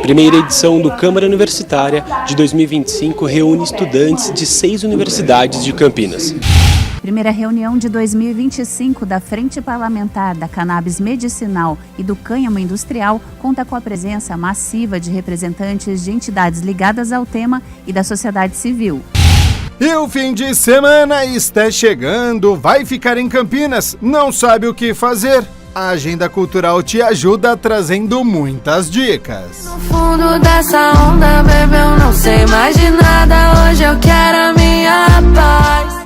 Primeira edição do Câmara Universitária de 2025 reúne estudantes de 6 universidades de Campinas. Primeira reunião de 2025 da Frente Parlamentar da Cannabis Medicinal e do Cânhamo Industrial conta com a presença massiva de representantes de entidades ligadas ao tema e da sociedade civil. E o fim de semana está chegando, vai ficar em Campinas, não sabe o que fazer? A Agenda Cultural te ajuda trazendo muitas dicas. No fundo dessa onda, bebê, eu não sei mais de nada, hoje eu quero a minha paz.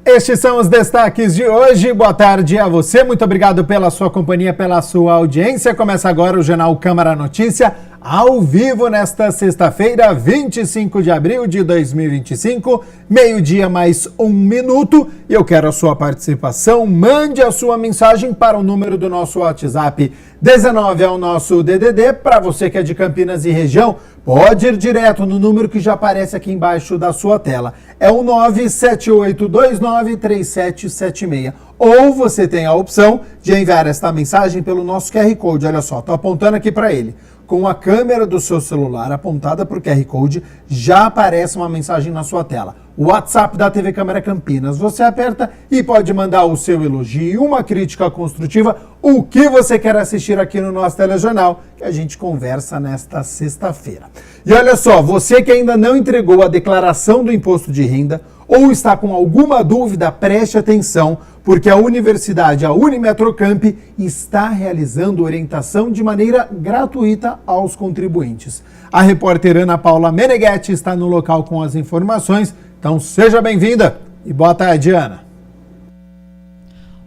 Estes são os destaques de hoje. Boa tarde a você. Muito obrigado pela sua companhia, pela sua audiência. Começa agora o Jornal Câmara Notícia, ao vivo nesta sexta-feira, 25 de abril de 2025, meio-dia mais 1 minuto. E eu quero a sua participação. Mande a sua mensagem para o número do nosso WhatsApp 19 é o nosso DDD. Para você que é de Campinas e região, pode ir direto no número que já aparece aqui embaixo da sua tela. É o 978293776. Ou você tem a opção de enviar esta mensagem pelo nosso QR Code. Olha só, estou apontando aqui para ele. Com a câmera do seu celular apontada para o QR Code, já aparece uma mensagem na sua tela. O WhatsApp da TV Câmara Campinas. Você aperta e pode mandar o seu elogio, uma crítica construtiva, o que você quer assistir aqui no nosso telejornal, que a gente conversa nesta sexta-feira. E olha só, você que ainda não entregou a declaração do imposto de renda ou está com alguma dúvida, preste atenção, porque a universidade, a Unimetrocamp, está realizando orientação de maneira gratuita aos contribuintes. A repórter Ana Paula Meneghetti está no local com as informações, então seja bem-vinda e boa tarde, Ana.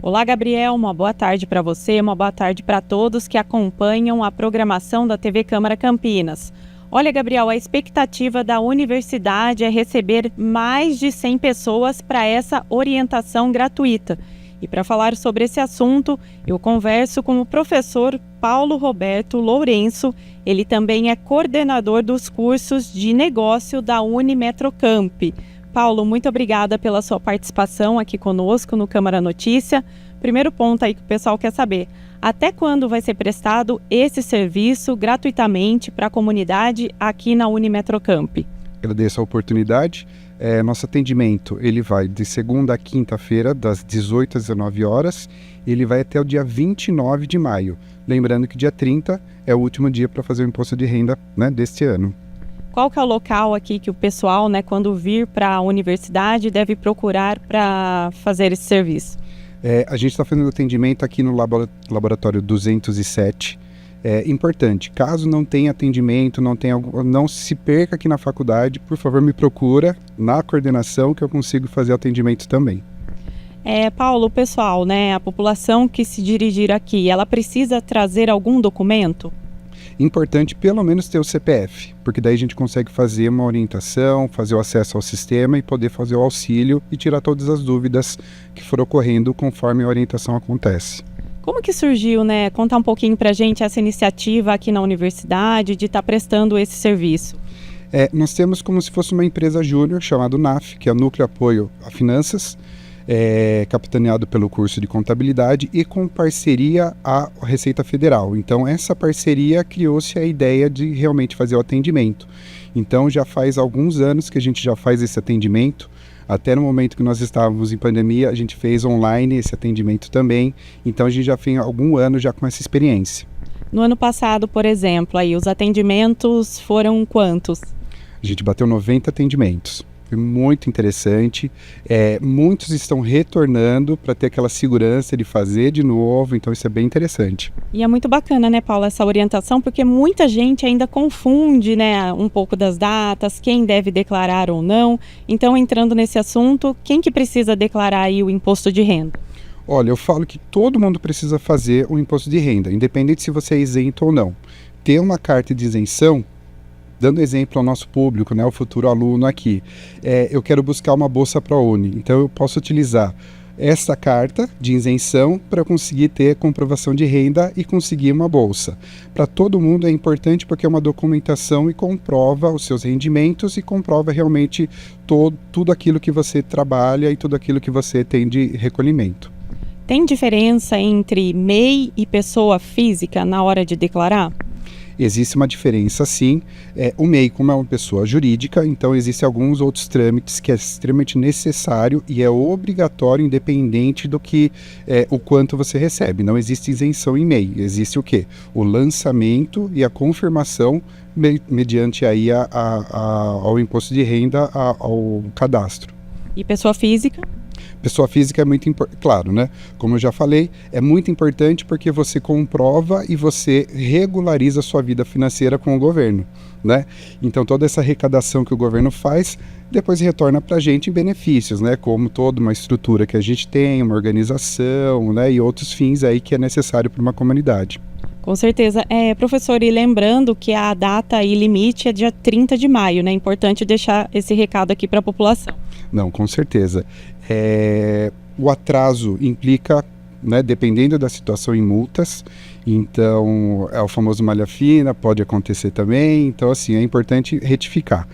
Olá, Gabriel, uma boa tarde para você, uma boa tarde para todos que acompanham a programação da TV Câmara Campinas. Olha, Gabriel, a expectativa da universidade é receber mais de 100 pessoas para essa orientação gratuita. E para falar sobre esse assunto, eu converso com o professor Paulo Roberto Lourenço. Ele também é coordenador dos cursos de negócio da Unimetrocamp. Paulo, muito obrigada pela sua participação aqui conosco no Câmara Notícia. Primeiro ponto aí que o pessoal quer saber: até quando vai ser prestado esse serviço gratuitamente para a comunidade aqui na Unimetrocamp? Agradeço a oportunidade. Nosso atendimento ele vai de segunda a quinta-feira, das 18 às 19 horas. Ele vai até o dia 29 de maio. Lembrando que dia 30 é o último dia para fazer o imposto de renda, né, deste ano. Qual que é o local aqui que o pessoal, né, quando vir para a universidade, deve procurar para fazer esse serviço? A gente está fazendo atendimento aqui no laboratório 207. Importante, caso não tenha atendimento, não se perca aqui na faculdade, por favor me procura na coordenação que eu consigo fazer atendimento também. Paulo, o pessoal, né, a população que se dirigir aqui, ela precisa trazer algum documento? Importante pelo menos ter o CPF, porque daí a gente consegue fazer uma orientação, fazer o acesso ao sistema e poder fazer o auxílio e tirar todas as dúvidas que foram ocorrendo conforme a orientação acontece. Como que surgiu, né? Contar um pouquinho pra gente essa iniciativa aqui na universidade de estar prestando esse serviço. Nós temos como se fosse uma empresa júnior chamada NAF, que é o Núcleo Apoio a Finanças, capitaneado pelo curso de contabilidade e com parceria à Receita Federal. Então essa parceria criou-se a ideia de realmente fazer o atendimento. Então já faz alguns anos que a gente já faz esse atendimento. Até no momento que nós estávamos em pandemia, a gente fez online esse atendimento também. Então a gente já tem algum ano já com essa experiência. No ano passado, por exemplo, aí os atendimentos foram quantos? A gente bateu 90 atendimentos. Foi muito interessante. Muitos estão retornando para ter aquela segurança de fazer de novo, então isso é bem interessante. E é muito bacana, né, Paula, essa orientação, porque muita gente ainda confunde, né, um pouco das datas, quem deve declarar ou não. Então, entrando nesse assunto, quem que precisa declarar aí o imposto de renda? Olha, eu falo que todo mundo precisa fazer o imposto de renda, independente se você é isento ou não. Ter uma carta de isenção, dando exemplo ao nosso público, né, o futuro aluno aqui, eu quero buscar uma bolsa ProUni, então eu posso utilizar essa carta de isenção para conseguir ter comprovação de renda e conseguir uma bolsa. Para todo mundo é importante porque é uma documentação e comprova os seus rendimentos e comprova realmente tudo aquilo que você trabalha e tudo aquilo que você tem de recolhimento. Tem diferença entre MEI e pessoa física na hora de declarar? Existe uma diferença sim, o MEI como é uma pessoa jurídica, então existem alguns outros trâmites que é extremamente necessário e é obrigatório independente do que o quanto você recebe. Não existe isenção em MEI, existe o quê? O lançamento e a confirmação mediante aí ao imposto de renda, ao cadastro. E pessoa física? Pessoa física é muito importante, claro, né? Como eu já falei, é muito importante porque você comprova e você regulariza a sua vida financeira com o governo, né? Então toda essa arrecadação que o governo faz, depois retorna para a gente em benefícios, né? Como toda uma estrutura que a gente tem, uma organização, né? E outros fins aí que é necessário para uma comunidade. Com certeza. Professor, e lembrando que a data e limite é dia 30 de maio, né? É importante deixar esse recado aqui para a população. Não, com certeza. O atraso implica, né, dependendo da situação, em multas. Então, é o famoso malha fina, pode acontecer também. Então, assim, é importante retificar.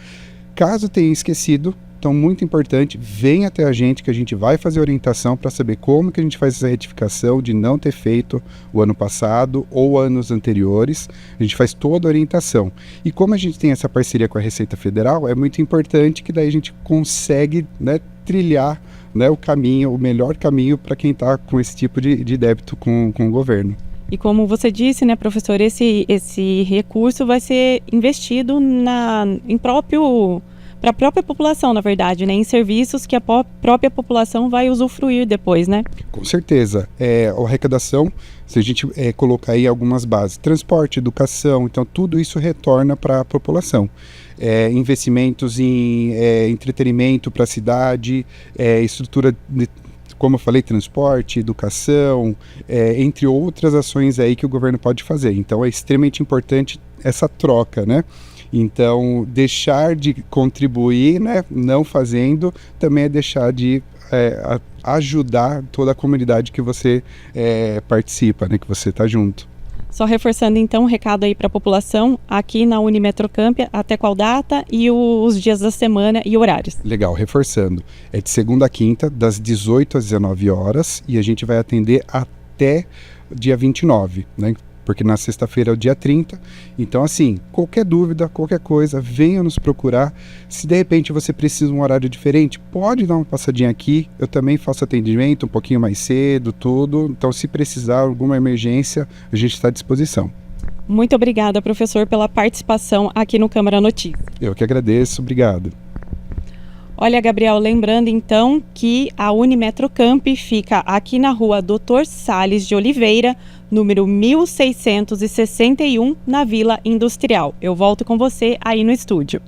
Caso tenha esquecido, então, muito importante, vem até a gente que a gente vai fazer orientação para saber como que a gente faz essa retificação de não ter feito o ano passado ou anos anteriores. A gente faz toda a orientação. E como a gente tem essa parceria com a Receita Federal, é muito importante que daí a gente consegue, né, trilhar, né, o melhor caminho para quem está com esse tipo de débito com o governo. E como você disse, né, professor, esse recurso vai ser investido para a própria população, na verdade, né, em serviços que a própria população vai usufruir depois, né? Com certeza. A arrecadação, se a gente colocar aí algumas bases, transporte, educação, então tudo isso retorna para a população. Investimentos em entretenimento para a cidade, estrutura de, como eu falei, transporte, educação, entre outras ações aí que o governo pode fazer. Então é extremamente importante essa troca, né? Então, deixar de contribuir, né, não fazendo, também é deixar de ajudar toda a comunidade que você participa, né, que você está junto. Só reforçando então o recado aí para a população, aqui na Unimetrocamp, até qual data e os dias da semana e horários? Legal, reforçando. É de segunda a quinta, das 18 às 19 horas, e a gente vai atender até dia 29, né? Porque na sexta-feira é o dia 30, então assim, qualquer dúvida, qualquer coisa, venha nos procurar. Se de repente você precisa de um horário diferente, pode dar uma passadinha aqui, eu também faço atendimento um pouquinho mais cedo, tudo, então se precisar alguma emergência, a gente está à disposição. Muito obrigada, professor, pela participação aqui no Câmara Notícias. Eu que agradeço, obrigado. Olha, Gabriel, lembrando então que a Unimetrocamp fica aqui na rua Dr. Salles de Oliveira, número 1661, na Vila Industrial. Eu volto com você aí no estúdio.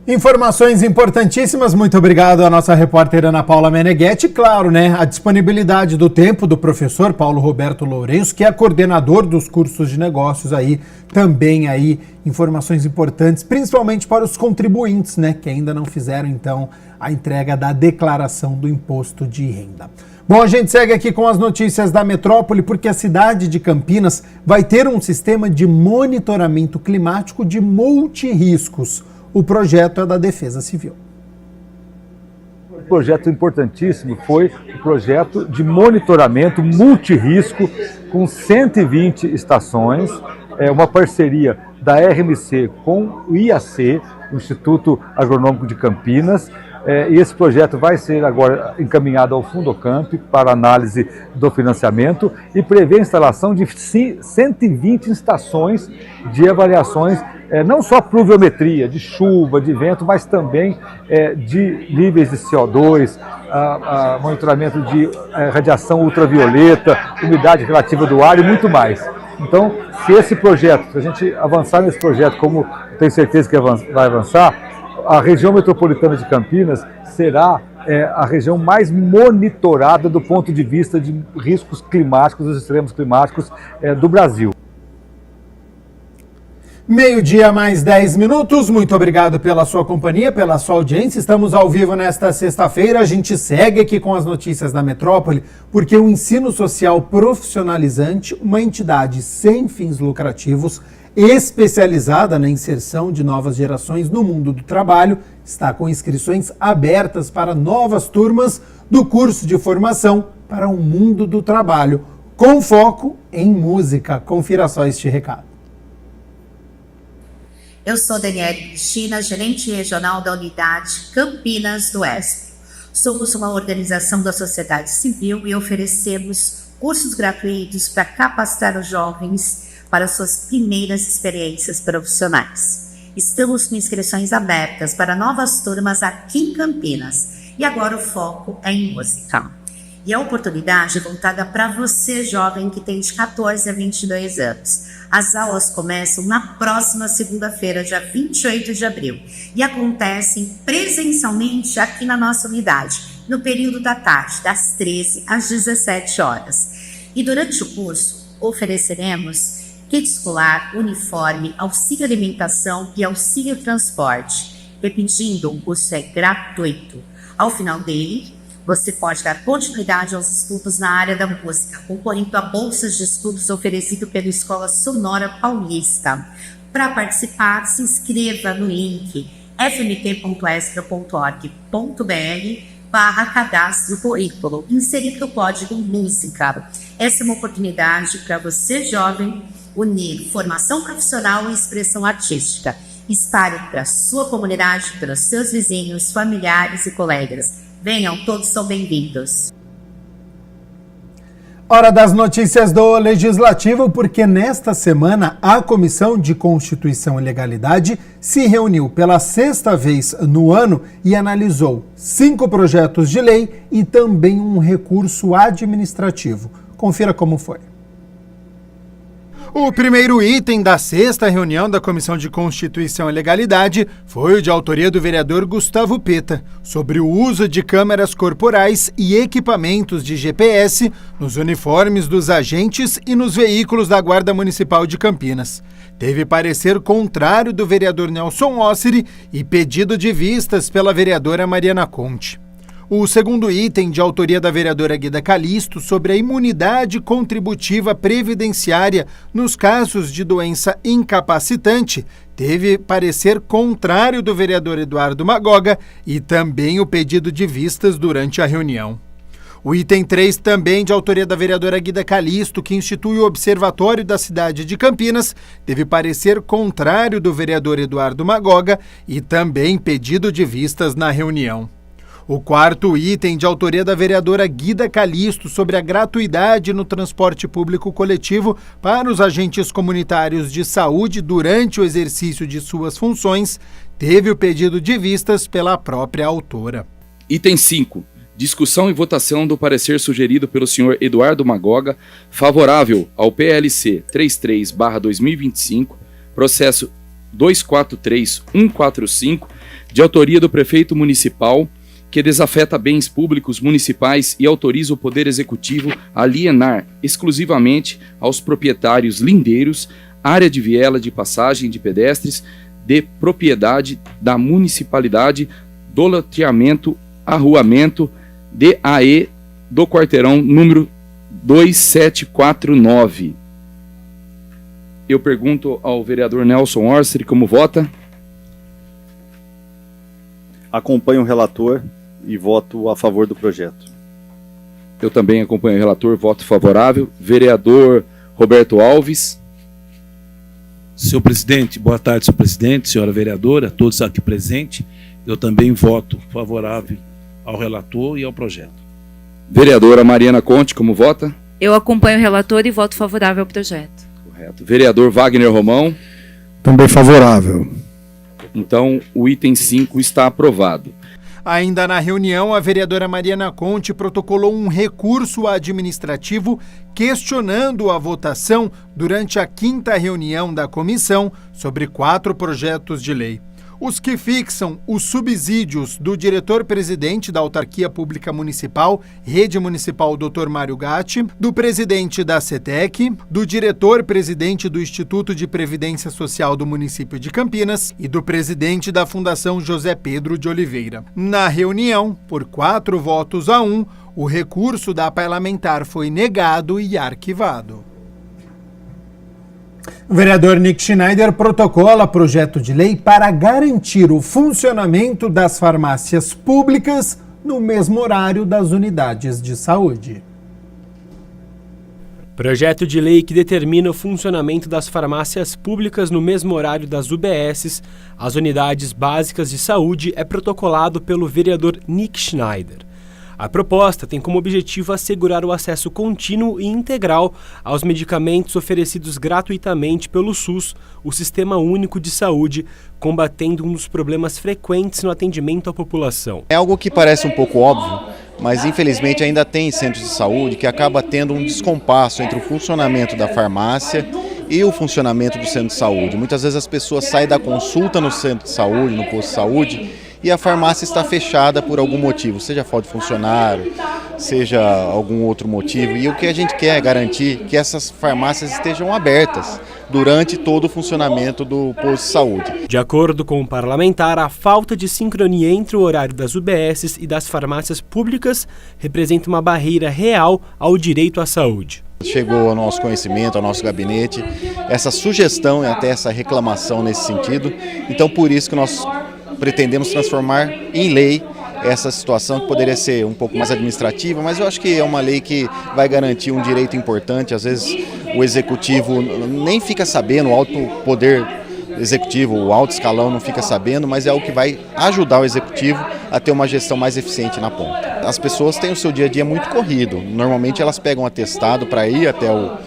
Informações importantíssimas, muito obrigado à nossa repórter Ana Paula Meneghetti. Claro, né, a disponibilidade do tempo do professor Paulo Roberto Lourenço, que é coordenador dos cursos de negócios aí, também aí informações importantes, principalmente para os contribuintes, né, que ainda não fizeram então a entrega da declaração do imposto de renda. Bom, a gente segue aqui com as notícias da metrópole, porque a cidade de Campinas vai ter um sistema de monitoramento climático de multirriscos. O projeto é da Defesa Civil. Um projeto importantíssimo foi o projeto de monitoramento multirrisco com 120 estações, uma parceria da RMC com o IAC, o Instituto Agronômico de Campinas, e esse projeto vai ser agora encaminhado ao Fundocamp para análise do financiamento e prevê a instalação de 120 estações de avaliações, não só pluviometria, de chuva, de vento, mas também de níveis de CO2, monitoramento de radiação ultravioleta, umidade relativa do ar e muito mais. Então, se esse projeto, se a gente avançar nesse projeto, como tenho certeza que vai avançar, a região metropolitana de Campinas será a região mais monitorada do ponto de vista de riscos climáticos, dos extremos climáticos do Brasil. 12:00 mais 10 minutos. Muito obrigado pela sua companhia, pela sua audiência. Estamos ao vivo nesta sexta-feira. A gente segue aqui com as notícias da metrópole, porque o Ensino Social Profissionalizante, uma entidade sem fins lucrativos, especializada na inserção de novas gerações no mundo do trabalho, está com inscrições abertas para novas turmas do curso de formação para o mundo do trabalho. com foco em música. Confira só este recado. Eu sou Daniele Cristina, gerente regional da unidade Campinas do Oeste. Somos uma organização da sociedade civil e oferecemos cursos gratuitos para capacitar os jovens para suas primeiras experiências profissionais. Estamos com inscrições abertas para novas turmas aqui em Campinas e agora o foco é em música. E a oportunidade é voltada para você, jovem, que tem de 14 a 22 anos. As aulas começam na próxima segunda-feira, dia 28 de abril, e acontecem presencialmente aqui na nossa unidade, no período da tarde, das 13 às 17 horas. E durante o curso, ofereceremos kit escolar, uniforme, auxílio alimentação e auxílio transporte. Repetindo, o curso é gratuito. Ao final dele, você pode dar continuidade aos estudos na área da música, concorrendo a bolsas de estudos oferecido pela Escola Sonora Paulista. Para participar, se inscreva no link fmt.estra.org.br/cadastro currículo, inserindo o código música. Essa é uma oportunidade para você, jovem, unir formação profissional e expressão artística. Espalhe para a sua comunidade, para os seus vizinhos, familiares e colegas. Venham, todos são bem-vindos. Hora das notícias do Legislativo, porque nesta semana a Comissão de Constituição e Legalidade se reuniu pela 6ª vez no ano e analisou 5 projetos de lei e também um recurso administrativo. Confira como foi. O primeiro item da 6ª reunião da Comissão de Constituição e Legalidade foi o de autoria do vereador Gustavo Peta, sobre o uso de câmeras corporais e equipamentos de GPS nos uniformes dos agentes e nos veículos da Guarda Municipal de Campinas. Teve parecer contrário do vereador Nelson Osseri e pedido de vistas pela vereadora Mariana Conte. O segundo item, de autoria da vereadora Guida Calisto, sobre a imunidade contributiva previdenciária nos casos de doença incapacitante, teve parecer contrário do vereador Eduardo Magoga e também o pedido de vistas durante a reunião. O item 3, também de autoria da vereadora Guida Calisto, que institui o Observatório da cidade de Campinas, teve parecer contrário do vereador Eduardo Magoga e também pedido de vistas na reunião. O quarto item, de autoria da vereadora Guida Calisto, sobre a gratuidade no transporte público coletivo para os agentes comunitários de saúde durante o exercício de suas funções, teve o pedido de vistas pela própria autora. Item 5. Discussão e votação do parecer sugerido pelo senhor Eduardo Magoga, favorável ao PLC 33/2025, processo 243145, de autoria do prefeito municipal, que desafeta bens públicos municipais e autoriza o Poder Executivo a alienar exclusivamente aos proprietários lindeiros área de viela de passagem de pedestres de propriedade da municipalidade do loteamento arruamento DAE do quarteirão número 2749. Eu pergunto ao vereador Nelson Osseri como vota. Acompanho o relator e voto a favor do projeto. Eu também acompanho o relator, voto favorável. Vereador Roberto Alves. Senhor presidente, boa tarde, senhor presidente, senhora vereadora, todos aqui presentes. Eu também voto favorável ao relator e ao projeto. Vereadora Mariana Conte, como vota? Eu acompanho o relator e voto favorável ao projeto. Correto. Vereador Wagner Romão? Também favorável. Então, o item 5 está aprovado. Ainda na reunião, a vereadora Mariana Conte protocolou um recurso administrativo questionando a votação durante a 5ª reunião da comissão sobre 4 projetos de lei. Os que fixam os subsídios do diretor-presidente da Autarquia Pública Municipal, Rede Municipal Dr. Mário Gatti, do presidente da CETEC, do diretor-presidente do Instituto de Previdência Social do município de Campinas e do presidente da Fundação José Pedro de Oliveira. Na reunião, por 4 votos a 1, o recurso da parlamentar foi negado e arquivado. O vereador Nick Schneider protocola projeto de lei para garantir o funcionamento das farmácias públicas no mesmo horário das unidades de saúde. Projeto de lei que determina o funcionamento das farmácias públicas no mesmo horário das UBSs, as unidades básicas de saúde, é protocolado pelo vereador Nick Schneider. A proposta tem como objetivo assegurar o acesso contínuo e integral aos medicamentos oferecidos gratuitamente pelo SUS, o Sistema Único de Saúde, combatendo um dos problemas frequentes no atendimento à população. É algo que parece um pouco óbvio, mas infelizmente ainda tem centros de saúde que acaba tendo um descompasso entre o funcionamento da farmácia e o funcionamento do centro de saúde. Muitas vezes as pessoas saem da consulta no centro de saúde, no posto de saúde, e a farmácia está fechada por algum motivo, seja falta de funcionário, seja algum outro motivo. E o que a gente quer é garantir que essas farmácias estejam abertas durante todo o funcionamento do posto de saúde. De acordo com o parlamentar, a falta de sincronia entre o horário das UBSs e das farmácias públicas representa uma barreira real ao direito à saúde. Chegou ao nosso conhecimento, ao nosso gabinete, essa sugestão e até essa reclamação nesse sentido. Então, por isso que nós pretendemos transformar em lei essa situação, que poderia ser um pouco mais administrativa, mas eu acho que é uma lei que vai garantir um direito importante. Às vezes o executivo nem fica sabendo, o alto poder executivo, o alto escalão não fica sabendo, mas é algo que vai ajudar o executivo a ter uma gestão mais eficiente na ponta. As pessoas têm o seu dia a dia muito corrido, normalmente elas pegam um atestado para ir até o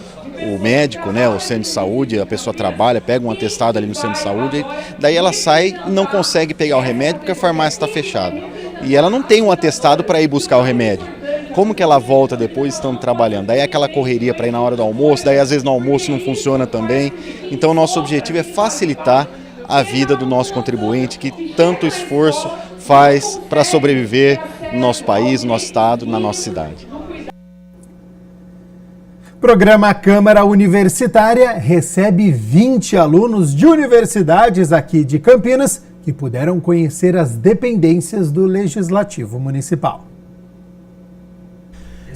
médico, né, o centro de saúde, a pessoa trabalha, pega um atestado ali no centro de saúde, daí ela sai e não consegue pegar o remédio porque a farmácia está fechada. E ela não tem um atestado para ir buscar o remédio. Como que ela volta depois estando trabalhando? Daí é aquela correria para ir na hora do almoço, daí às vezes no almoço não funciona também. Então o nosso objetivo é facilitar a vida do nosso contribuinte, que tanto esforço faz para sobreviver no nosso país, no nosso estado, na nossa cidade. Programa Câmara Universitária recebe 20 alunos de universidades aqui de Campinas que puderam conhecer as dependências do Legislativo Municipal.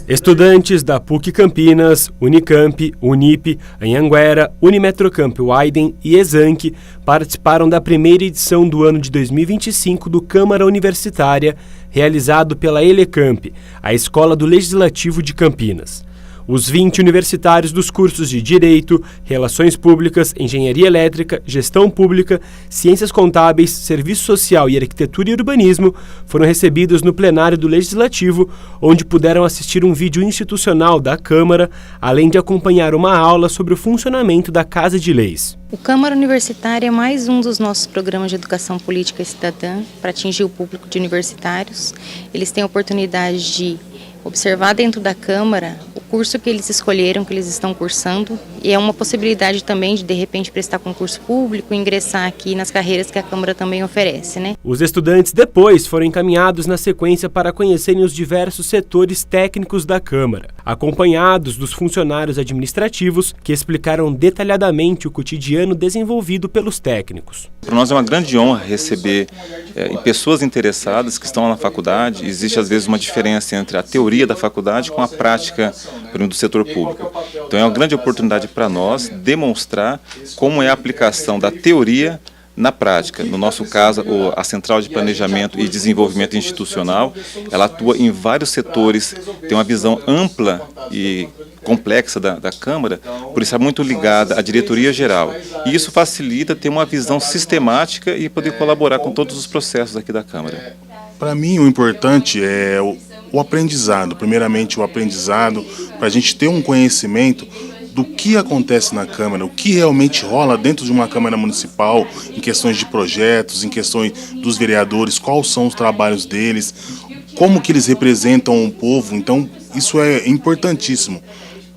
Estudantes da PUC Campinas, Unicamp, Unip, Anhanguera, Unimetrocamp Weiden e Exanc participaram da primeira edição do ano de 2025 do Câmara Universitária, realizado pela Elecamp, a Escola do Legislativo de Campinas. Os 20 universitários dos cursos de Direito, Relações Públicas, Engenharia Elétrica, Gestão Pública, Ciências Contábeis, Serviço Social e Arquitetura e Urbanismo foram recebidos no plenário do Legislativo, onde puderam assistir um vídeo institucional da Câmara, além de acompanhar uma aula sobre o funcionamento da Casa de Leis. O Câmara Universitária é mais um dos nossos programas de educação política e cidadã para atingir o público de universitários. Eles têm a oportunidade de observar dentro da Câmara o curso que eles escolheram, que eles estão cursando, e é uma possibilidade também de repente, prestar concurso público e ingressar aqui nas carreiras que a Câmara também oferece, né? Os estudantes depois foram encaminhados na sequência para conhecerem os diversos setores técnicos da Câmara, acompanhados dos funcionários administrativos que explicaram detalhadamente o cotidiano desenvolvido pelos técnicos. Para nós é uma grande honra receber pessoas interessadas que estão na faculdade. Existe às vezes uma diferença entre a teoria da faculdade com a prática do setor público. Então é uma grande oportunidade para nós demonstrar como é a aplicação da teoria na prática. No nosso caso, a Central de Planejamento e Desenvolvimento Institucional, ela atua em vários setores, tem uma visão ampla e complexa da Câmara, por isso é muito ligada à diretoria geral. E isso facilita ter uma visão sistemática e poder colaborar com todos os processos aqui da Câmara. Para mim, o importante é o aprendizado, primeiramente o aprendizado, para a gente ter um conhecimento do que acontece na Câmara, o que realmente rola dentro de uma Câmara Municipal, em questões de projetos, em questões dos vereadores, quais são os trabalhos deles, como que eles representam o povo. Então, isso é importantíssimo,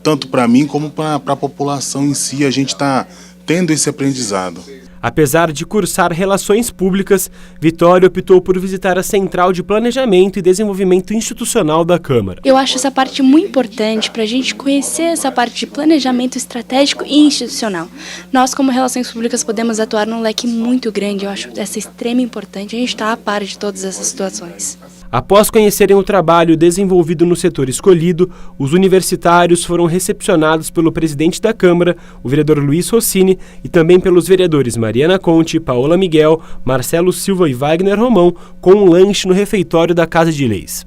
tanto para mim como para a população em si, a gente está tendo esse aprendizado. Apesar de cursar Relações Públicas, Vitória optou por visitar a Central de Planejamento e Desenvolvimento Institucional da Câmara. Eu acho essa parte muito importante para a gente conhecer essa parte de planejamento estratégico e institucional. Nós, como Relações Públicas, podemos atuar num leque muito grande. Eu acho essa extrema importante. A gente está a par de todas essas situações. Após conhecerem o trabalho desenvolvido no setor escolhido, os universitários foram recepcionados pelo presidente da Câmara, o vereador Luiz Rossini, e também pelos vereadores Mariana Conte, Paola Miguel, Marcelo Silva e Wagner Romão, com um lanche no refeitório da Casa de Leis.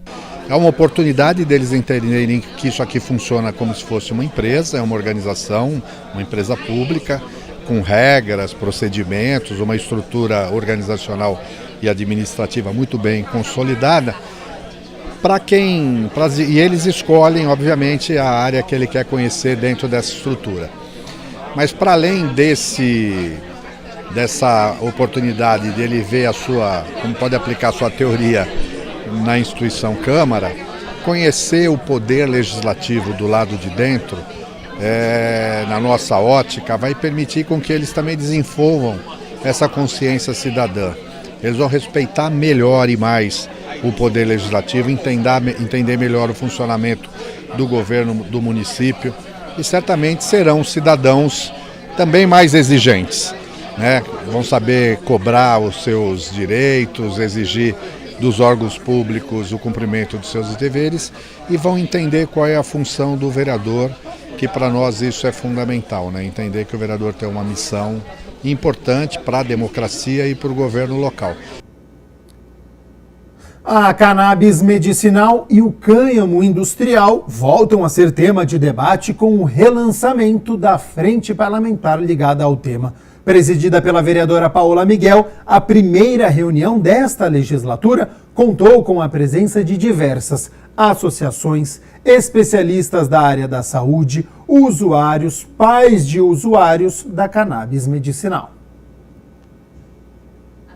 É uma oportunidade deles entenderem que isso aqui funciona como se fosse uma empresa, é uma organização, uma empresa pública, com regras, procedimentos, uma estrutura organizacional e administrativa muito bem consolidada. E eles escolhem, obviamente, a área que ele quer conhecer dentro dessa estrutura. Mas para além dessa oportunidade de ele ver como pode aplicar a sua teoria na instituição Câmara, conhecer o poder legislativo do lado de dentro, na nossa ótica, vai permitir com que eles também desenvolvam essa consciência cidadã. Eles vão respeitar melhor e mais o poder legislativo, entender melhor o funcionamento do governo do município e certamente serão cidadãos também mais exigentes, né? Vão saber cobrar os seus direitos, exigir dos órgãos públicos o cumprimento dos seus deveres e vão entender qual é a função do vereador, que para nós isso é fundamental, né? Entender que o vereador tem uma missão importante para a democracia e para o governo local. A cannabis medicinal e o cânhamo industrial voltam a ser tema de debate com o relançamento da frente parlamentar ligada ao tema. Presidida pela vereadora Paola Miguel, a primeira reunião desta legislatura contou com a presença de diversas associações, especialistas da área da saúde, usuários, pais de usuários da cannabis medicinal.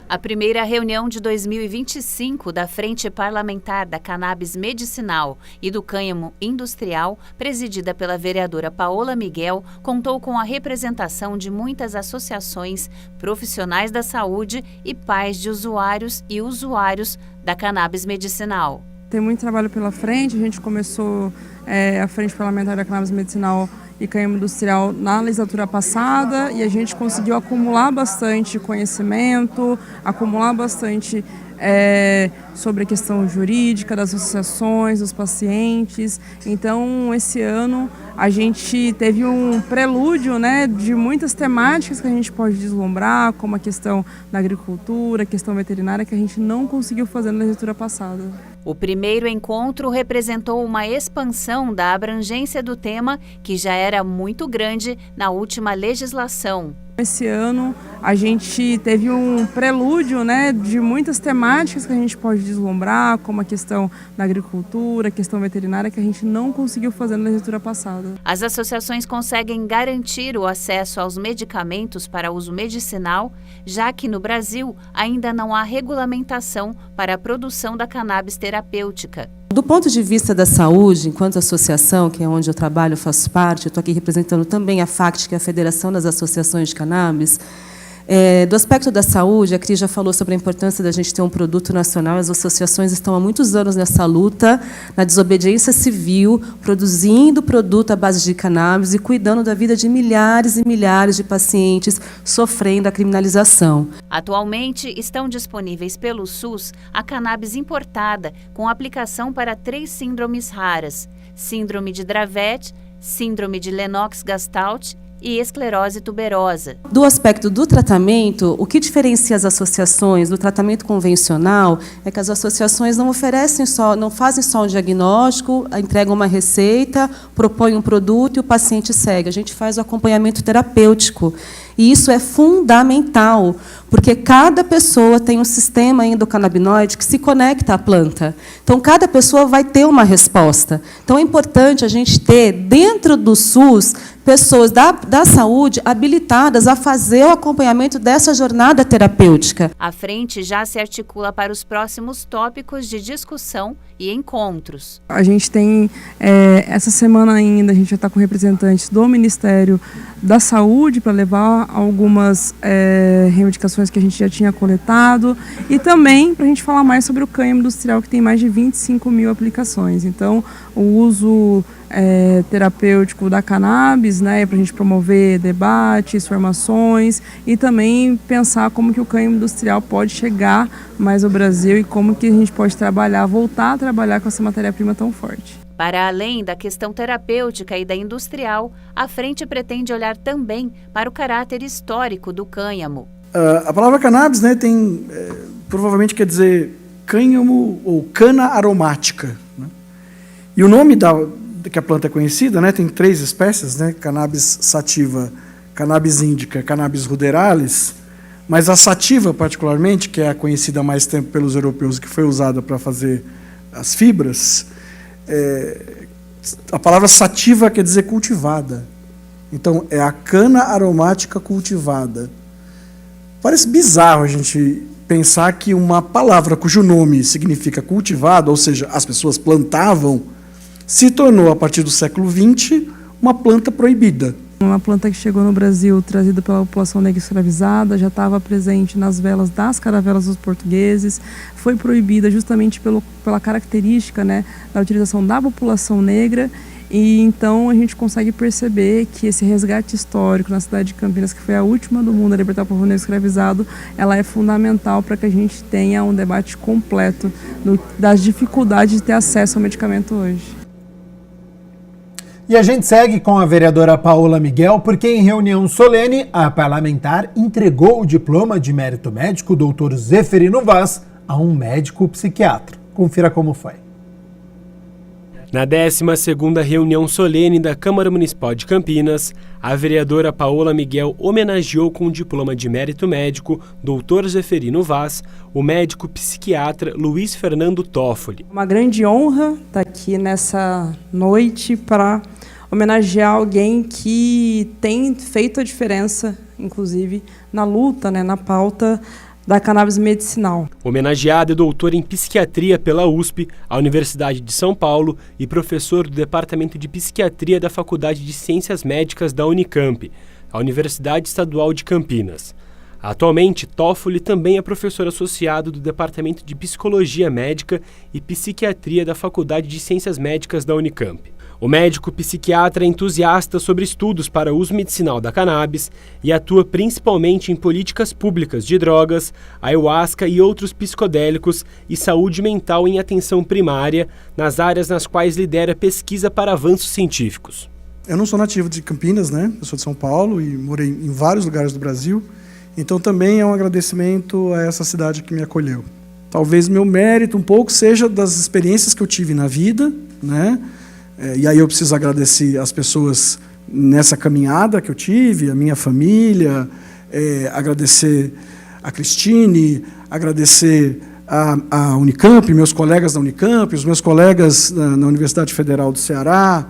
A primeira reunião de 2025 da Frente Parlamentar da Cannabis Medicinal e do Cânhamo Industrial, presidida pela vereadora Paola Miguel, contou com a representação de muitas associações, profissionais da saúde e pais de usuários e usuários da cannabis medicinal. Tem muito trabalho pela frente, a gente começou a Frente Parlamentar da Cannabis Medicinal e Cânhamo Industrial na legislatura passada e a gente conseguiu acumular bastante conhecimento, acumular bastante sobre a questão jurídica das associações, dos pacientes. Então, esse ano a gente teve um prelúdio, né, de muitas temáticas que a gente pode deslumbrar, como a questão da agricultura, a questão veterinária, que a gente não conseguiu fazer na legislatura passada. O primeiro encontro representou uma expansão da abrangência do tema, que já era muito grande na última legislação. Esse ano a gente teve um prelúdio, né, de muitas temáticas que a gente pode deslumbrar, como a questão da agricultura, a questão veterinária, que a gente não conseguiu fazer na legislatura passada. As associações conseguem garantir o acesso aos medicamentos para uso medicinal, já que no Brasil ainda não há regulamentação para a produção da cannabis terapêutica. Do ponto de vista da saúde, enquanto associação, que é onde eu trabalho, eu faço parte, eu estou aqui representando também a FACT, que é a Federação das Associações de Cannabis. Do aspecto da saúde, a Cris já falou sobre a importância da gente ter um produto nacional. As associações estão há muitos anos nessa luta, na desobediência civil, produzindo produto à base de cannabis e cuidando da vida de milhares e milhares de pacientes sofrendo a criminalização. Atualmente, estão disponíveis pelo SUS a cannabis importada, com aplicação para 3 síndromes raras: síndrome de Dravet, síndrome de Lennox-Gastaut e esclerose tuberosa. Do aspecto do tratamento, o que diferencia as associações do tratamento convencional é que as associações não fazem só um diagnóstico, entregam uma receita, propõem um produto e o paciente segue. A gente faz o acompanhamento terapêutico. E isso é fundamental, porque cada pessoa tem um sistema endocannabinoide que se conecta à planta. Então, cada pessoa vai ter uma resposta. Então, é importante a gente ter, dentro do SUS, pessoas da saúde habilitadas a fazer o acompanhamento dessa jornada terapêutica. A frente já se articula para os próximos tópicos de discussão e encontros. A gente tem, essa semana ainda, a gente já está com representantes do Ministério da Saúde para levar algumas reivindicações que a gente já tinha coletado e também para a gente falar mais sobre o cânhamo industrial, que tem mais de 25 mil aplicações. Então, o uso terapêutico da cannabis, né, para a gente promover debates, formações e também pensar como que o cânhamo industrial pode chegar mais ao Brasil e como que a gente pode voltar a trabalhar com essa matéria-prima tão forte. Para além da questão terapêutica e da industrial, a frente pretende olhar também para o caráter histórico do cânhamo. A palavra cannabis, né, provavelmente quer dizer cânhamo ou cana aromática, né? E o nome que a planta é conhecida, né, tem 3 espécies, né, Cannabis sativa, Cannabis indica, Cannabis ruderalis, mas a sativa, particularmente, que é a conhecida há mais tempo pelos europeus, que foi usada para fazer as fibras, a palavra sativa quer dizer cultivada. Então, é a cana aromática cultivada. Parece bizarro a gente pensar que uma palavra cujo nome significa cultivado, ou seja, as pessoas plantavam, se tornou, a partir do século XX, uma planta proibida. Uma planta que chegou no Brasil trazida pela população negra escravizada, já estava presente nas velas das caravelas dos portugueses, foi proibida justamente pela característica, né, da utilização da população negra, e então a gente consegue perceber que esse resgate histórico na cidade de Campinas, que foi a última do mundo a libertar o povo negro escravizado, ela é fundamental para que a gente tenha um debate completo das dificuldades de ter acesso ao medicamento hoje. E a gente segue com a vereadora Paola Miguel, porque em reunião solene, a parlamentar entregou o diploma de mérito médico Dr. Zeferino Vaz a um médico psiquiatra. Confira como foi. Na 12ª reunião solene da Câmara Municipal de Campinas, a vereadora Paola Miguel homenageou com o diploma de mérito médico Dr. Zeferino Vaz o médico psiquiatra Luiz Fernando Toffoli. Uma grande honra estar aqui nessa noite para homenagear alguém que tem feito a diferença, inclusive, na luta, né, na pauta da cannabis medicinal. Homenageado é doutor em psiquiatria pela USP, a Universidade de São Paulo, e professor do Departamento de Psiquiatria da Faculdade de Ciências Médicas da Unicamp, a Universidade Estadual de Campinas. Atualmente, Toffoli também é professor associado do Departamento de Psicologia Médica e Psiquiatria da Faculdade de Ciências Médicas da Unicamp. O médico psiquiatra é entusiasta sobre estudos para uso medicinal da cannabis e atua principalmente em políticas públicas de drogas, ayahuasca e outros psicodélicos e saúde mental em atenção primária, nas áreas nas quais lidera pesquisa para avanços científicos. Eu não sou nativo de Campinas, né? Eu sou de São Paulo e morei em vários lugares do Brasil, então também é um agradecimento a essa cidade que me acolheu. Talvez meu mérito um pouco seja das experiências que eu tive na vida, né? E aí eu preciso agradecer as pessoas nessa caminhada que eu tive, a minha família, agradecer a Cristine, agradecer a Unicamp, meus colegas da Unicamp, os meus colegas na Universidade Federal do Ceará,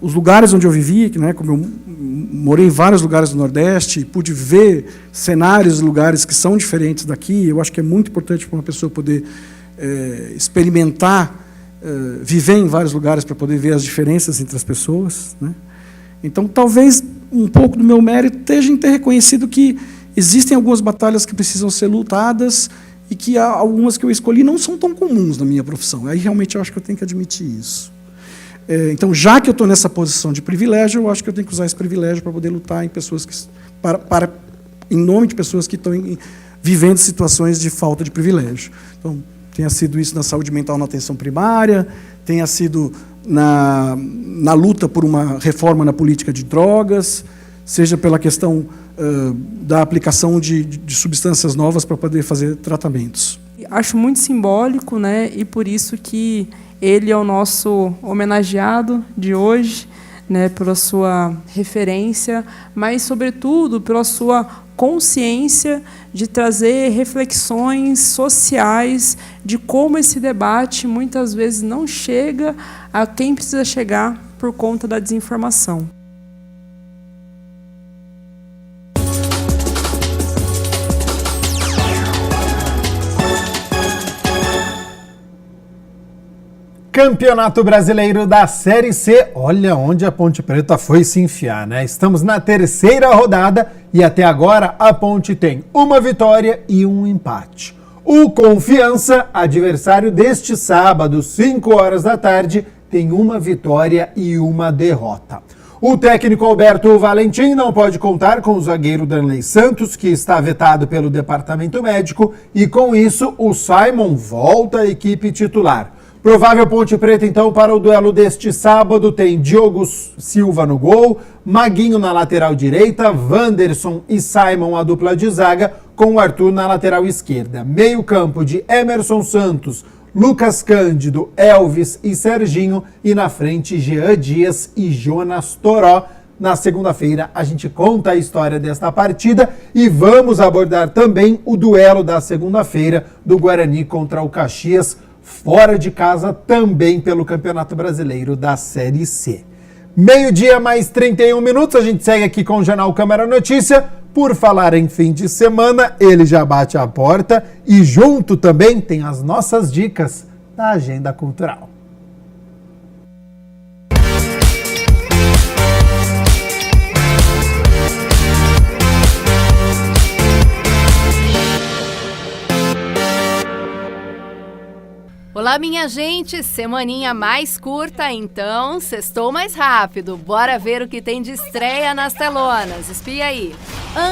os lugares onde eu vivi, né, como eu morei em vários lugares do Nordeste, pude ver cenários e lugares que são diferentes daqui. Eu acho que é muito importante para uma pessoa poder experimentar, viver em vários lugares para poder ver as diferenças entre as pessoas, né? Então, talvez um pouco do meu mérito esteja em ter reconhecido que existem algumas batalhas que precisam ser lutadas e que há algumas que eu escolhi não são tão comuns na minha profissão. Aí, realmente, eu acho que eu tenho que admitir isso. Então, já que eu estou nessa posição de privilégio, eu acho que eu tenho que usar esse privilégio para poder lutar em pessoas em nome de pessoas que estão vivendo situações de falta de privilégio. Então, tenha sido isso na saúde mental na atenção primária, tenha sido na luta por uma reforma na política de drogas, seja pela questão da aplicação de substâncias novas para poder fazer tratamentos. Acho muito simbólico, né? E por isso que ele é o nosso homenageado de hoje, né? Pela sua referência, mas, sobretudo, pela sua consciência de trazer reflexões sociais de como esse debate muitas vezes não chega a quem precisa chegar por conta da desinformação. Campeonato Brasileiro da Série C, olha onde a Ponte Preta foi se enfiar, né? Estamos na 3ª rodada e até agora a Ponte tem uma vitória e um empate. O Confiança, adversário deste sábado, 5 horas da tarde, tem uma vitória e uma derrota. O técnico Alberto Valentim não pode contar com o zagueiro Danley Santos, que está vetado pelo departamento médico, e com isso o Simon volta à equipe titular. Provável Ponte Preta, então, para o duelo deste sábado, tem Diogo Silva no gol, Maguinho na lateral direita, Wanderson e Simon a dupla de zaga, com o Arthur na lateral esquerda. Meio campo de Emerson Santos, Lucas Cândido, Elvis e Serginho, e na frente Jean Dias e Jonas Toró. Na segunda-feira a gente conta a história desta partida e vamos abordar também o duelo da segunda-feira do Guarani contra o Caxias, fora de casa, também pelo Campeonato Brasileiro da Série C. 12:00 mais 31 minutos, a gente segue aqui com o Jornal Câmara Notícia. Por falar em fim de semana, ele já bate a porta e junto também tem as nossas dicas da agenda cultural. Olá, minha gente, semaninha mais curta, então sextou mais rápido. Bora ver o que tem de estreia nas telonas. Espia aí.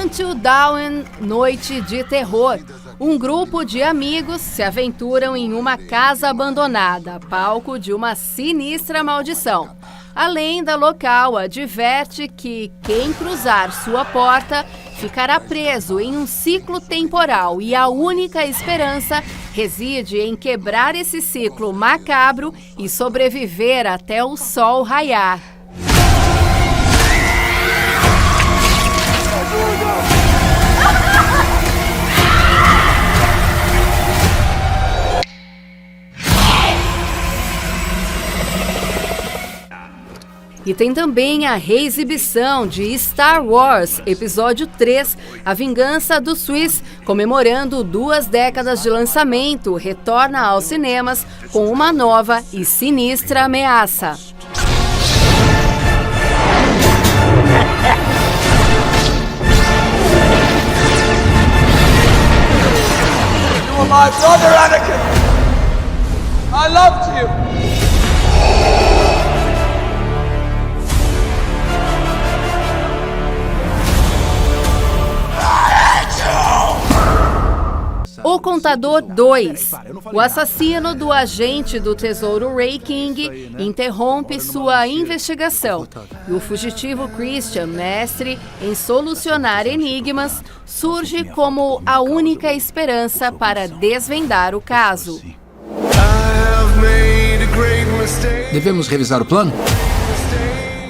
Until Dawn, Noite de Terror. Um grupo de amigos se aventuram em uma casa abandonada, palco de uma sinistra maldição. A lenda local adverte que quem cruzar sua porta ficará preso em um ciclo temporal e a única esperança reside em quebrar esse ciclo macabro e sobreviver até o sol raiar. E tem também a reexibição de Star Wars, episódio 3, A Vingança do Swiss, comemorando 2 décadas de lançamento, retorna aos cinemas com uma nova e sinistra ameaça. You were my brother, Anakin! I loved you! O Contador 2. O assassino do agente do Tesouro Ray King interrompe sua investigação. E o fugitivo Christian, mestre em solucionar enigmas, surge como a única esperança para desvendar o caso. Devemos revisar o plano?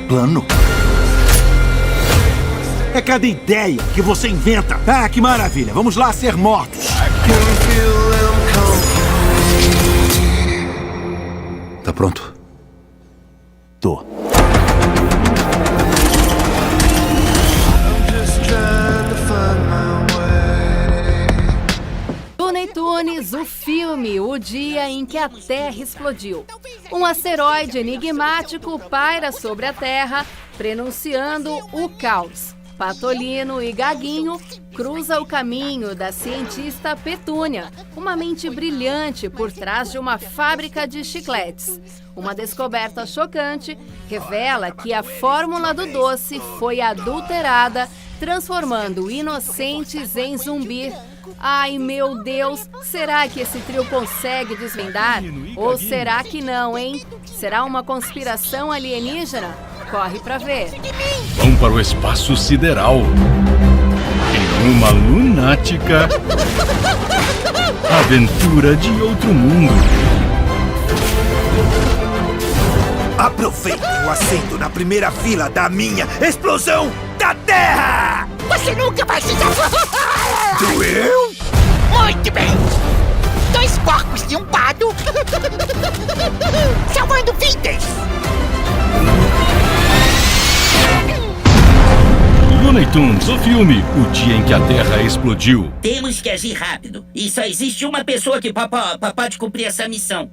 Plano? É cada ideia que você inventa. Ah, que maravilha. Vamos lá ser mortos. Tá pronto? Tô. Looney Tunes, o filme O Dia em que a Terra Explodiu. Um asteroide enigmático paira sobre a Terra, prenunciando o caos. Patolino e Gaguinho cruza o caminho da cientista Petúnia, uma mente brilhante por trás de uma fábrica de chicletes. Uma descoberta chocante revela que a fórmula do doce foi adulterada, transformando inocentes em zumbis. Ai, meu Deus, será que esse trio consegue desvendar? Ou será que não, hein? Será uma conspiração alienígena? Corre pra ver. Vão para o espaço sideral. Em uma lunática aventura de outro mundo. Aproveite o assento na primeira fila da minha explosão da Terra! Você nunca vai se salvar! Doeu? Muito bem! 2 porcos e um pato! Salvando vidas! Looney Tunes, o filme O Dia em que a Terra Explodiu. Temos que agir rápido. E só existe uma pessoa que pode cumprir essa missão.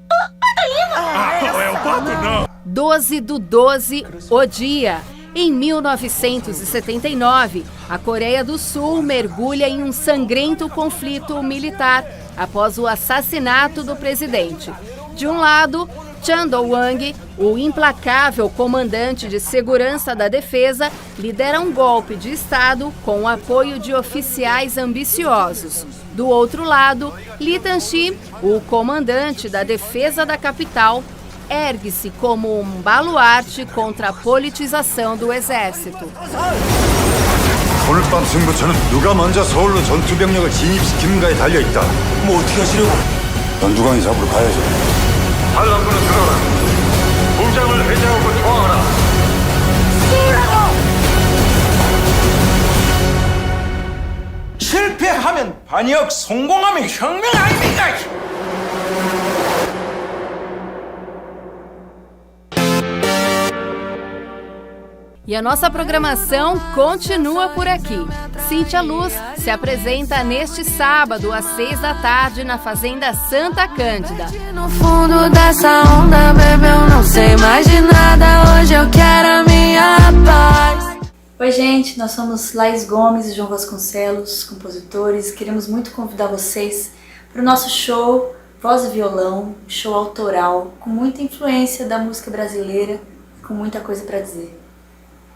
Não é o pato, não! 12/12, o dia. Em 1979, a Coreia do Sul mergulha em um sangrento conflito militar após o assassinato do presidente. De um lado, Chan Do-wang, o implacável comandante de segurança da defesa, lidera um golpe de Estado com o apoio de oficiais ambiciosos. Do outro lado, Lee Tan-chi, o comandante da defesa da capital, ergue-se como um baluarte contra a politização do exército. 오늘 밤 승부처는 누가 먼저 서울로 전투병력을 진입시키는가에 달려있다. 뭐 어떻게 하시려고? 연두광이 잡으러 가야죠. 반란군은 들어라. 무장을 해제하고 저항하라. 실패하면 반역, 성공하면 혁명 아닙니까? E a nossa programação continua por aqui. Cíntia Luz se apresenta neste sábado às 6 da tarde na Fazenda Santa Cândida. No fundo dessa onda, bebê, eu não sei mais de nada. Hoje eu quero a minha paz. Oi gente, nós somos Laís Gomes e João Vasconcelos, compositores. Queremos muito convidar vocês para o nosso show Voz e Violão, show autoral, com muita influência da música brasileira e com muita coisa para dizer.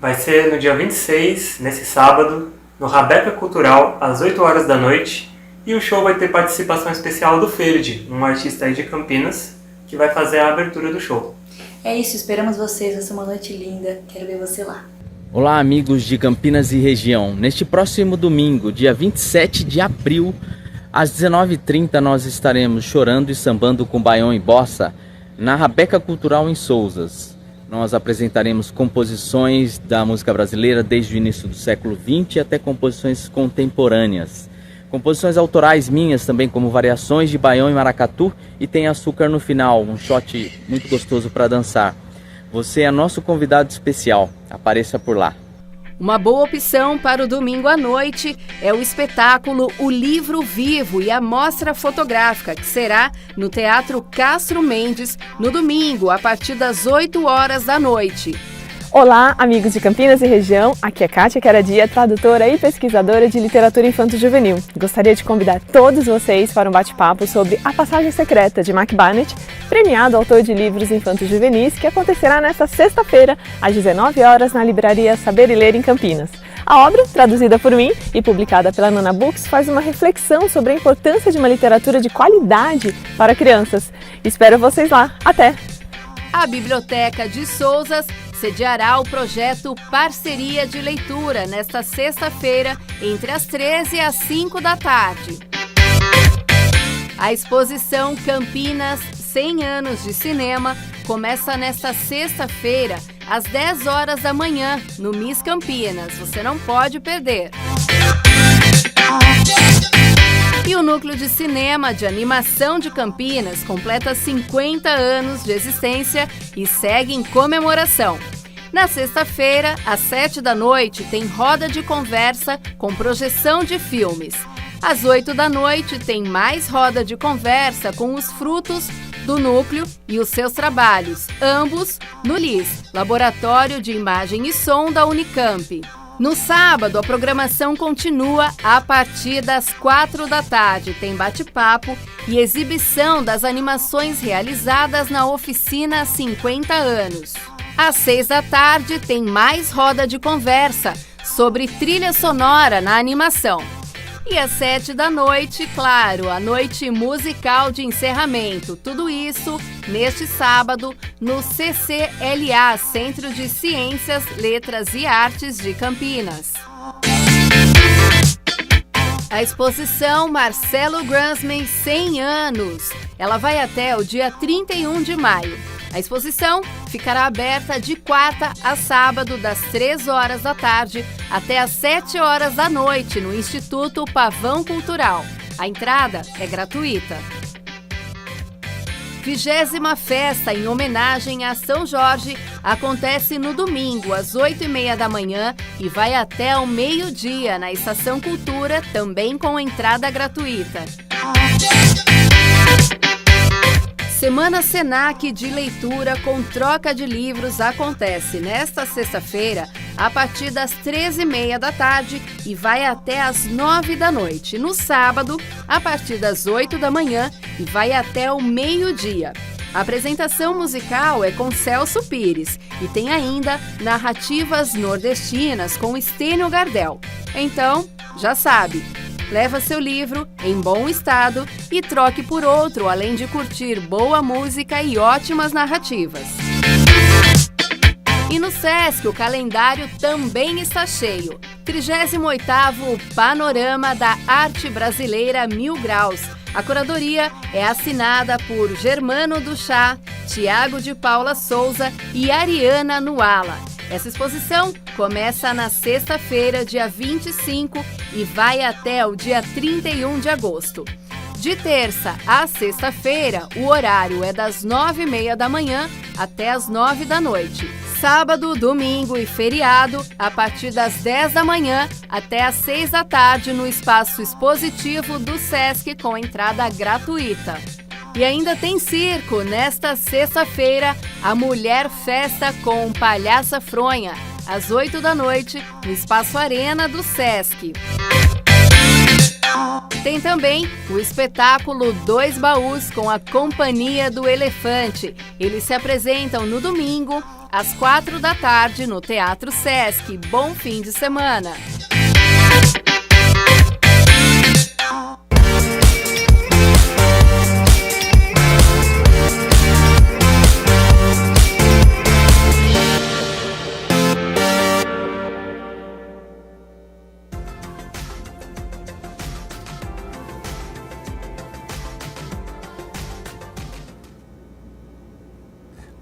Vai ser no dia 26, nesse sábado, no Rabeca Cultural, às 8 horas da noite. E o show vai ter participação especial do Ferde, um artista aí de Campinas, que vai fazer a abertura do show. É isso, esperamos vocês, vai ser uma noite linda, quero ver você lá. Olá amigos de Campinas e região, neste próximo domingo, dia 27 de abril, às 19h30 nós estaremos chorando e sambando com baião e bossa na Rabeca Cultural em Sousas. Nós apresentaremos composições da música brasileira desde o início do século XX até composições contemporâneas. Composições autorais minhas também, como variações de baião e maracatu, e tem açúcar no final, um shot muito gostoso para dançar. Você é nosso convidado especial, apareça por lá. Uma boa opção para o domingo à noite é o espetáculo O Livro Vivo e a Mostra Fotográfica, que será no Teatro Castro Mendes, no domingo, a partir das 8 horas da noite. Olá, amigos de Campinas e região, aqui é Kátia Queradia, tradutora e pesquisadora de literatura infanto-juvenil. Gostaria de convidar todos vocês para um bate-papo sobre A Passagem Secreta, de Mac Barnett, premiado autor de livros infanto-juvenis, que acontecerá nesta sexta-feira, às 19 horas, na livraria Saber e Ler, em Campinas. A obra, traduzida por mim e publicada pela Nana Books, faz uma reflexão sobre a importância de uma literatura de qualidade para crianças. Espero vocês lá. Até! A Biblioteca de Sousas sediará o projeto Parceria de Leitura nesta sexta-feira, entre as 13 e as 5 da tarde. A exposição Campinas 100 anos de cinema começa nesta sexta-feira, às 10 horas da manhã, no Miss Campinas. Você não pode perder. E o Núcleo de Cinema de Animação de Campinas completa 50 anos de existência e segue em comemoração. Na sexta-feira, às 7 da noite, tem roda de conversa com projeção de filmes. Às 8 da noite, tem mais roda de conversa com os frutos do Núcleo e os seus trabalhos, ambos no LIS, Laboratório de Imagem e Som da Unicamp. No sábado, a programação continua a partir das 4 da tarde. Tem bate-papo e exibição das animações realizadas na oficina 50 anos. Às 6 da tarde, tem mais roda de conversa sobre trilha sonora na animação. E às 7 da noite, claro, a noite musical de encerramento. Tudo isso neste sábado no CCLA, Centro de Ciências, Letras e Artes de Campinas. A exposição Marcelo Gransman 100 anos. Ela vai até o dia 31 de maio. A exposição ficará aberta de quarta a sábado, das 3 horas da tarde até as 7 horas da noite, no Instituto Pavão Cultural. A entrada é gratuita. 20ª festa em homenagem a São Jorge acontece no domingo, às 8h30 da manhã e vai até ao meio-dia na Estação Cultura, também com entrada gratuita. Semana Senac de leitura com troca de livros acontece nesta sexta-feira a partir das 13h30 da tarde e vai até às 9 da noite. No sábado, a partir das 8 da manhã e vai até o meio-dia. A apresentação musical é com Celso Pires e tem ainda narrativas nordestinas com Estênio Gardel. Então, já sabe, leva seu livro em bom estado e troque por outro, além de curtir boa música e ótimas narrativas. E no Sesc, o calendário também está cheio. 38º Panorama da Arte Brasileira 1000 Graus. A curadoria é assinada por Germano do Chá, Tiago de Paula Souza e Ariana Nuala. Essa exposição começa na sexta-feira, dia 25, e vai até o dia 31 de agosto. De terça a sexta-feira, o horário é das 9h30 da manhã até as 9 da noite. Sábado, domingo e feriado, a partir das 10 da manhã até as 6 da tarde no espaço expositivo do Sesc com entrada gratuita. E ainda tem circo nesta sexta-feira, a Mulher Festa com Palhaça Fronha, às 8 da noite, no Espaço Arena do Sesc. Tem também o espetáculo Dois Baús com a Companhia do Elefante. Eles se apresentam no domingo, às 4 da tarde, no Teatro Sesc. Bom fim de semana!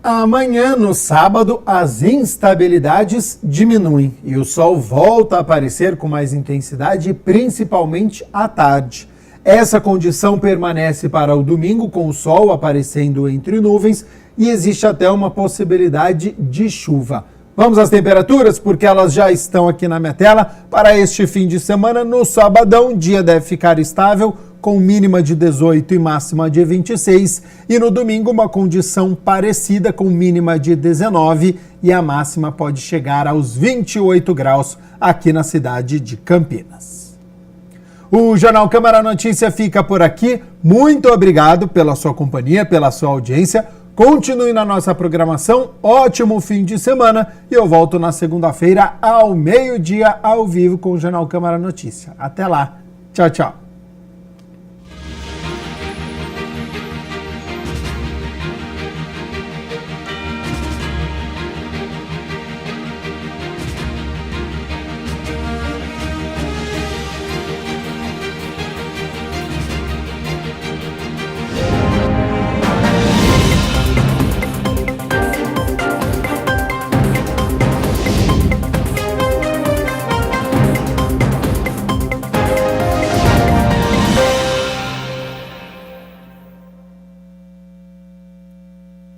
Amanhã, no sábado, as instabilidades diminuem e o sol volta a aparecer com mais intensidade, principalmente à tarde. Essa condição permanece para o domingo, com o sol aparecendo entre nuvens e existe até uma possibilidade de chuva. Vamos às temperaturas, porque elas já estão aqui na minha tela. Para este fim de semana, no sabadão, o dia deve ficar estável, com mínima de 18 e máxima de 26, e no domingo uma condição parecida com mínima de 19 e a máxima pode chegar aos 28 graus aqui na cidade de Campinas. O Jornal Câmara Notícia fica por aqui. Muito obrigado pela sua companhia, pela sua audiência. Continue na nossa programação. Ótimo fim de semana e eu volto na segunda-feira ao meio-dia ao vivo com o Jornal Câmara Notícia. Até lá. Tchau, tchau.